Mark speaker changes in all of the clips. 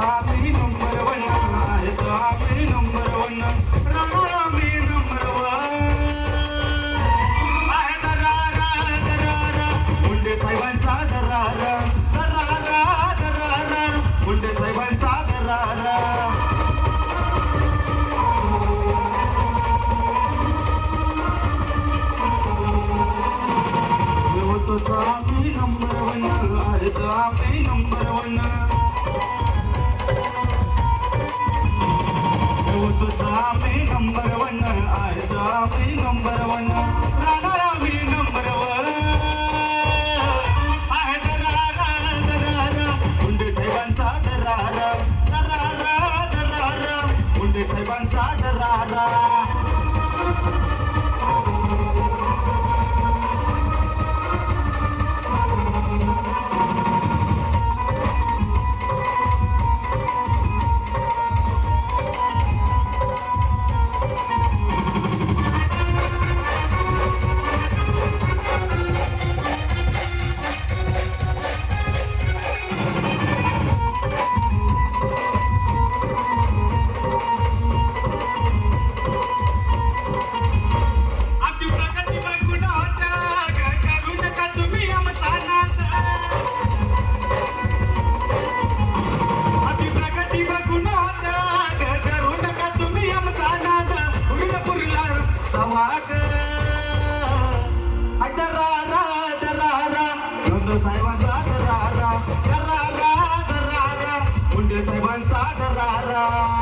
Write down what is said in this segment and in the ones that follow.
Speaker 1: आम्ही number one आहेत आम्ही नंबर वन राहणार आम्ही नंबर वन आहे दरारा मुंडे साहेबांचा दरारा मुंडे साहेबांचा दरारा आम्ही नंबर वन आहेत आम्ही नंबर वन आम्ही नंबर वन आहेत आम्ही नंबर वन राहणार आम्ही नंबर वन आहे दरारा मुंडे साहेबांचा दरारा मुंडे साहेबांचा दरारा साहेबांचा दरारा मुंडे साहेबांचा दरारा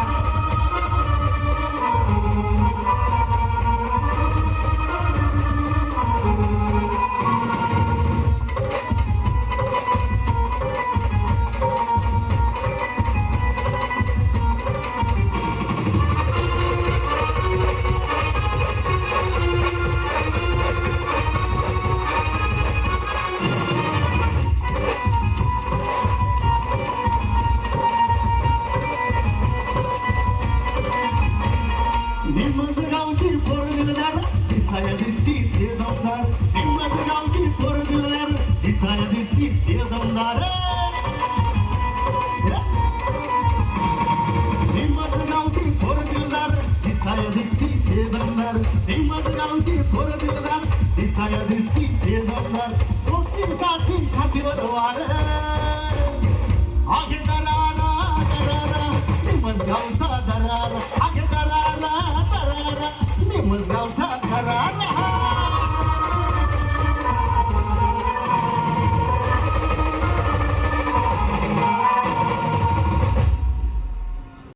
Speaker 1: गावची फोर दिलदार दिसाया दिसती ते दमदार गावची फोर दिलदार दिसाया दिसती ते दमदार गावची फोर दिलदार दिसाया दिसती ते दमदार गावची फोर दिलदार दिसाया दिसती ते दमदार दोस्ती साथी खातीवर वार आगे दरारा गावचा दरारा आगे दरारा गावचा दरारा